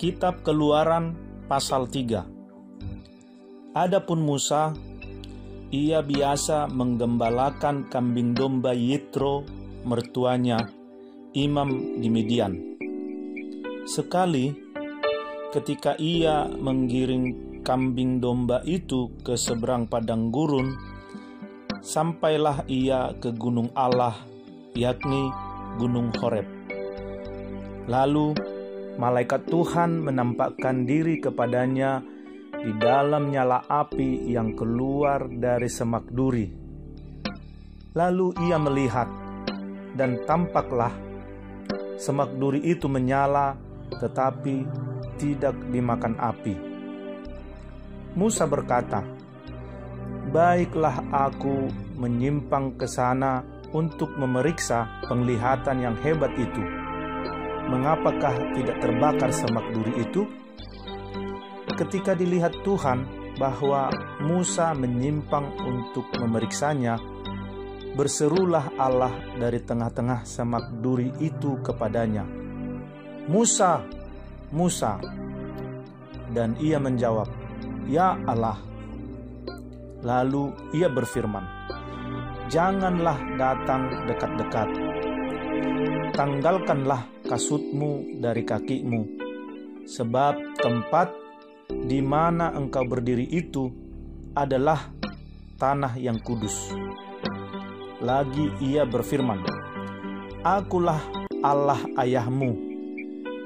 Kitab Keluaran pasal 3. Adapun Musa, ia biasa menggembalakan kambing domba Yitro, mertuanya, imam di Midian. Sekali, ketika ia menggiring kambing domba itu ke seberang padang gurun, sampailah ia ke gunung Allah, yakni Gunung Horeb. Lalu malaikat Tuhan menampakkan diri kepadanya di dalam nyala api yang keluar dari semak duri. Lalu ia melihat, dan tampaklah semak duri itu menyala, tetapi tidak dimakan api. Musa berkata, "Baiklah aku menyimpang ke sana untuk memeriksa penglihatan yang hebat itu. Mengapakah tidak terbakar semak duri itu?" Ketika dilihat Tuhan bahwa Musa menyimpang untuk memeriksanya, berserulah Allah dari tengah-tengah semak duri itu kepadanya, "Musa, Musa." Dan ia menjawab, "Ya Allah." Lalu ia berfirman, "Janganlah datang dekat-dekat. Tanggalkanlah kasutmu dari kakimu, sebab tempat di mana engkau berdiri itu adalah tanah yang kudus." Lagi ia berfirman, "Akulah Allah ayahmu,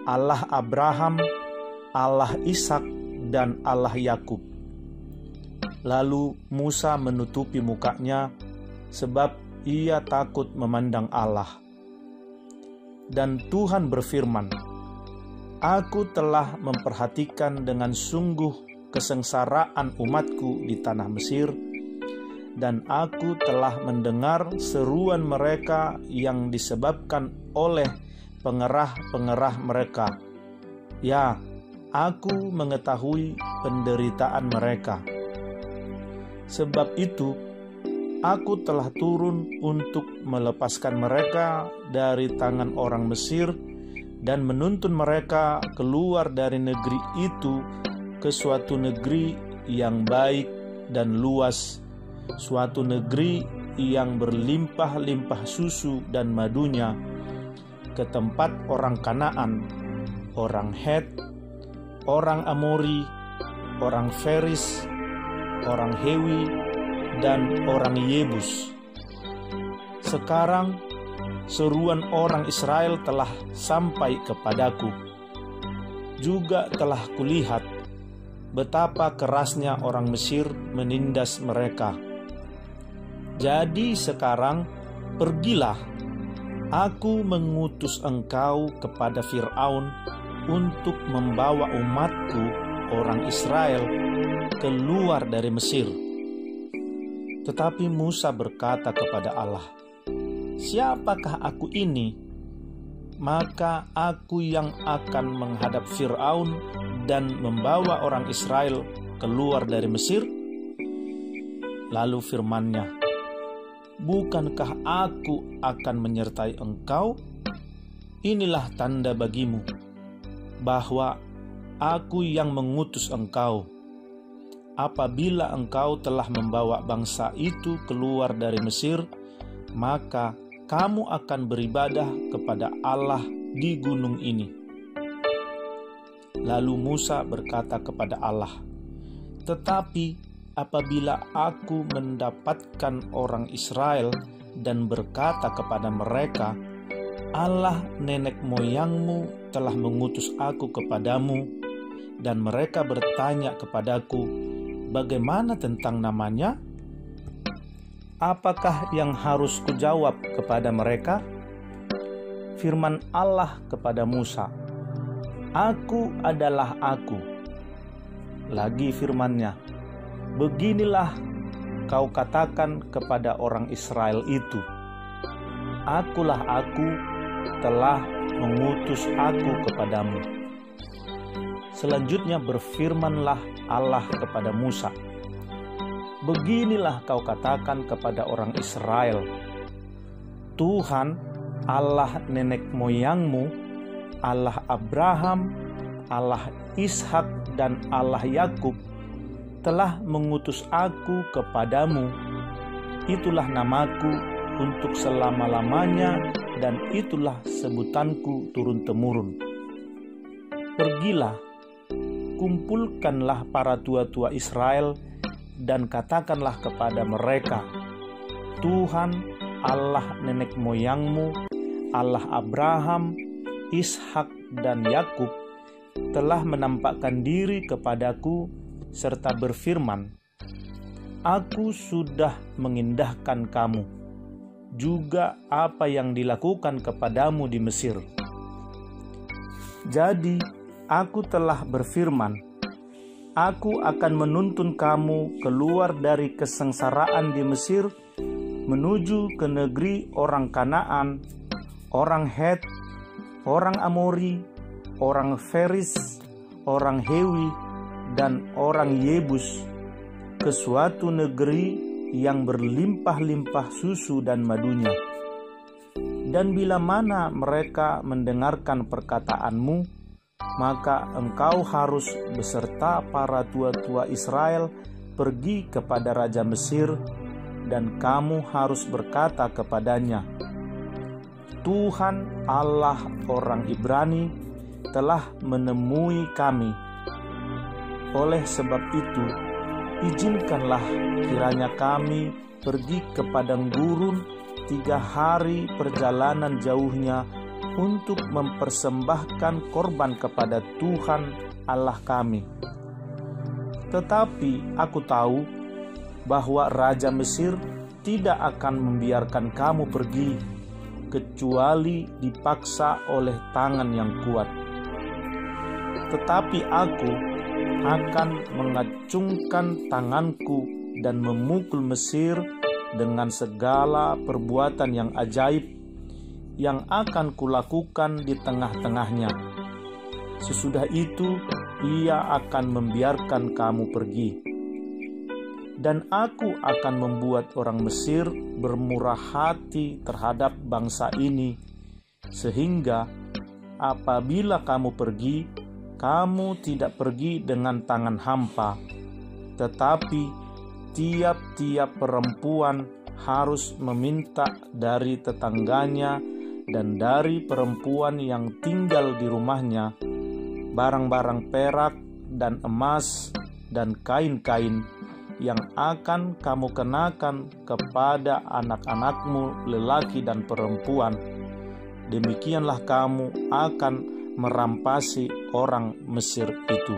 Allah Abraham, Allah Ishak, dan Allah Yakub." Lalu Musa menutupi mukanya, sebab ia takut memandang Allah. Dan Tuhan berfirman, "Aku telah memperhatikan dengan sungguh kesengsaraan umatku di tanah Mesir, dan aku telah mendengar seruan mereka yang disebabkan oleh pengerah-pengerah mereka. Ya, aku mengetahui penderitaan mereka. Sebab itu, aku telah turun untuk melepaskan mereka dari tangan orang Mesir dan menuntun mereka keluar dari negeri itu ke suatu negeri yang baik dan luas, suatu negeri yang berlimpah-limpah susu dan madunya, ke tempat orang Kanaan, orang Het, orang Amori, orang Feris, orang Hewi, dan orang Yebus. Sekarang seruan orang Israel telah sampai kepadaku. Juga telah kulihat betapa kerasnya orang Mesir menindas mereka. Jadi sekarang pergilah, aku mengutus engkau kepada Firaun untuk membawa umatku orang Israel keluar dari Mesir." Tetapi Musa berkata kepada Allah, "Siapakah aku ini? Maka aku yang akan menghadap Firaun dan membawa orang Israel keluar dari Mesir?" Lalu firman-Nya, "Bukankah aku akan menyertai engkau? Inilah tanda bagimu bahwa aku yang mengutus engkau. Apabila engkau telah membawa bangsa itu keluar dari Mesir, maka kamu akan beribadah kepada Allah di gunung ini." Lalu Musa berkata kepada Allah, "Tetapi apabila aku mendapatkan orang Israel dan berkata kepada mereka, 'Allah nenek moyangmu telah mengutus aku kepadamu,' dan mereka bertanya kepadaku, 'Bagaimana tentang namanya?' Apakah yang harus kujawab kepada mereka?" Firman Allah kepada Musa, "Aku adalah Aku." Lagi firman-Nya, "Beginilah kau katakan kepada orang Israel itu, Akulah Aku, telah mengutus aku kepadamu." Selanjutnya berfirmanlah Allah kepada Musa, "Beginilah kau katakan kepada orang Israel, Tuhan Allah nenek moyangmu, Allah Abraham, Allah Ishak dan Allah Yakub, telah mengutus aku kepadamu. Itulah namaku untuk selama-lamanya, dan itulah sebutanku turun-temurun. Pergilah, kumpulkanlah para tua-tua Israel, dan katakanlah kepada mereka, Tuhan Allah nenek moyangmu, Allah Abraham, Ishak, dan Yakub, telah menampakkan diri kepadaku serta berfirman, Aku sudah mengindahkan kamu, juga apa yang dilakukan kepadamu di Mesir. Jadi aku telah berfirman, Aku akan menuntun kamu keluar dari kesengsaraan di Mesir, menuju ke negeri orang Kanaan, orang Het, orang Amori, orang Feris, orang Hewi, dan orang Yebus, ke suatu negeri yang berlimpah-limpah susu dan madunya. Dan bila mana mereka mendengarkan perkataanmu, maka engkau harus beserta para tua-tua Israel pergi kepada Raja Mesir, dan kamu harus berkata kepadanya, Tuhan Allah orang Ibrani telah menemui kami. Oleh sebab itu, izinkanlah kiranya kami pergi ke padang gurun 3 hari perjalanan jauhnya untuk mempersembahkan korban kepada Tuhan Allah kami. Tetapi aku tahu bahwa Raja Mesir tidak akan membiarkan kamu pergi, kecuali dipaksa oleh tangan yang kuat. Tetapi aku akan mengacungkan tanganku dan memukul Mesir dengan segala perbuatan yang ajaib yang akan kulakukan di tengah-tengahnya. Sesudah itu ia akan membiarkan kamu pergi. Dan aku akan membuat orang Mesir bermurah hati terhadap bangsa ini, sehingga apabila kamu pergi, kamu tidak pergi dengan tangan hampa, tetapi tiap-tiap perempuan harus meminta dari tetangganya dan dari perempuan yang tinggal di rumahnya barang-barang perak dan emas dan kain-kain yang akan kamu kenakan kepada anak-anakmu lelaki dan perempuan. Demikianlah kamu akan merampasi orang Mesir itu.